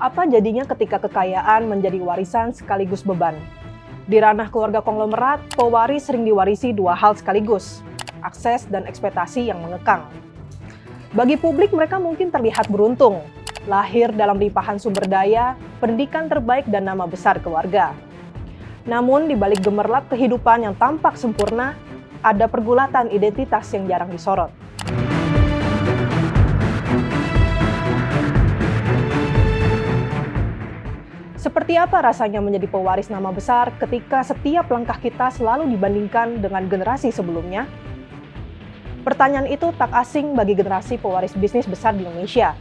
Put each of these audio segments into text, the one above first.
Apa jadinya ketika kekayaan menjadi warisan sekaligus beban? Di ranah keluarga konglomerat, pewaris sering diwarisi dua hal sekaligus, akses dan ekspektasi yang mengekang. Bagi publik mereka mungkin terlihat beruntung, lahir dalam limpahan sumber daya, pendidikan terbaik dan nama besar keluarga. Namun di balik gemerlap kehidupan yang tampak sempurna, ada pergulatan identitas yang jarang disorot. Seperti apa rasanya menjadi pewaris nama besar ketika setiap langkah kita selalu dibandingkan dengan generasi sebelumnya? Pertanyaan itu tak asing bagi generasi pewaris bisnis besar di Indonesia.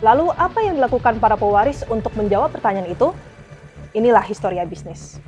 Lalu apa yang dilakukan para pewaris untuk menjawab pertanyaan itu? Inilah Historia Bisnis.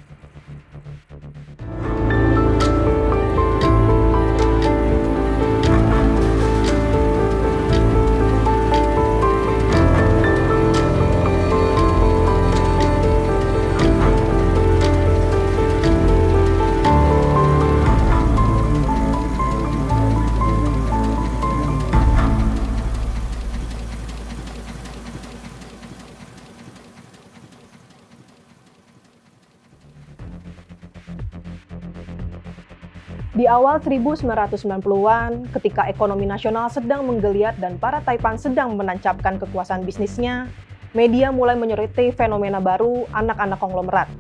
Di awal 1990-an, ketika ekonomi nasional sedang menggeliat dan para taipan sedang menancapkan kekuasaan bisnisnya, media mulai menyoroti fenomena baru anak-anak konglomerat.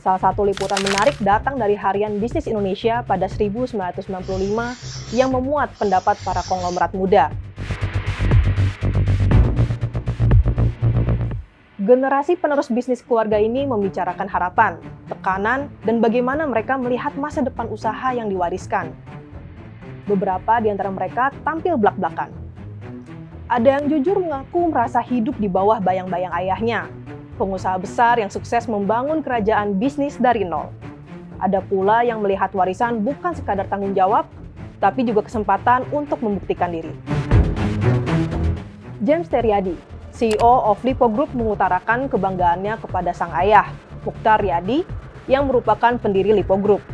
Salah satu liputan menarik datang dari Harian Bisnis Indonesia pada 1995 yang memuat pendapat para konglomerat muda. Generasi penerus bisnis keluarga ini membicarakan harapan, tekanan, dan bagaimana mereka melihat masa depan usaha yang diwariskan. Beberapa di antara mereka tampil blak-blakan. Ada yang jujur mengaku merasa hidup di bawah bayang-bayang ayahnya, pengusaha besar yang sukses membangun kerajaan bisnis dari nol. Ada pula yang melihat warisan bukan sekadar tanggung jawab, tapi juga kesempatan untuk membuktikan diri. James Riyadi, CEO of Lipo Group, mengutarakan kebanggaannya kepada sang ayah, Mukhtar Riyadi, yang merupakan pendiri Lipo Group.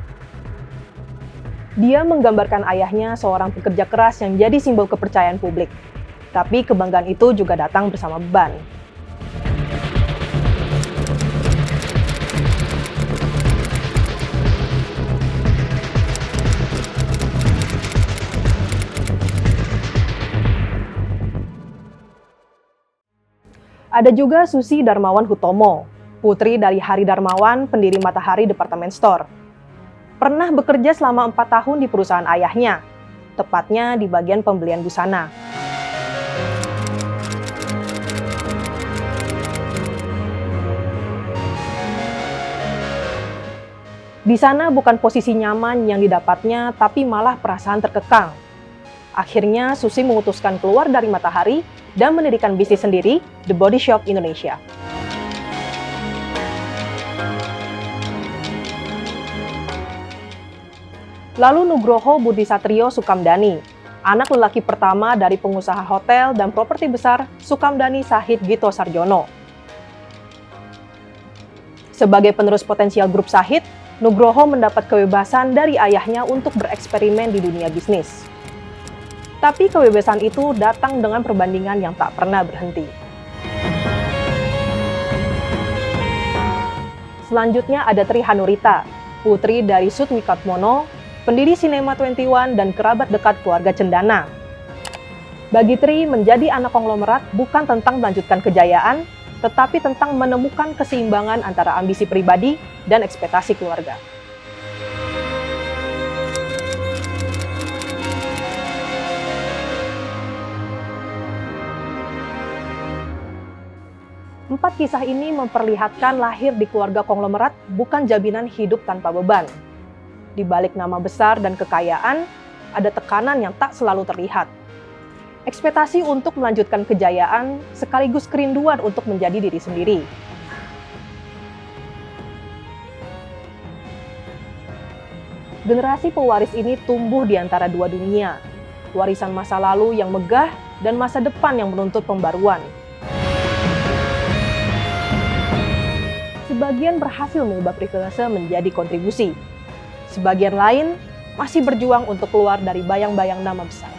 Dia menggambarkan ayahnya seorang pekerja keras yang jadi simbol kepercayaan publik. Tapi kebanggaan itu juga datang bersama beban. Ada juga Susi Darmawan Hutomo, putri dari Hari Darmawan, pendiri Matahari Department Store. Pernah bekerja selama 4 tahun di perusahaan ayahnya, tepatnya di bagian pembelian busana. Di sana bukan posisi nyaman yang didapatnya, tapi malah perasaan terkekang. Akhirnya Susi memutuskan keluar dari Matahari dan mendirikan bisnis sendiri, The Body Shop Indonesia. Lalu Nugroho Budi Satrio Sukamdani, anak lelaki pertama dari pengusaha hotel dan properti besar Sukamdani Sahid Gito Sarjono. Sebagai penerus potensial grup Sahid, Nugroho mendapat kebebasan dari ayahnya untuk bereksperimen di dunia bisnis. Tapi kebebasan itu datang dengan perbandingan yang tak pernah berhenti. Selanjutnya ada Tri Hanurita, putri dari Sutwikatmono, pendiri Cinema 21 dan kerabat dekat keluarga Cendana. Bagi Tri, menjadi anak konglomerat bukan tentang melanjutkan kejayaan, tetapi tentang menemukan keseimbangan antara ambisi pribadi dan ekspektasi keluarga. Empat kisah ini memperlihatkan lahir di keluarga konglomerat bukan jaminan hidup tanpa beban. Di balik nama besar dan kekayaan, ada tekanan yang tak selalu terlihat. Ekspektasi untuk melanjutkan kejayaan sekaligus kerinduan untuk menjadi diri sendiri. Generasi pewaris ini tumbuh di antara dua dunia, warisan masa lalu yang megah dan masa depan yang menuntut pembaruan. Sebagian berhasil mengubah privilege menjadi kontribusi. Sebagian lain masih berjuang untuk keluar dari bayang-bayang nama besar.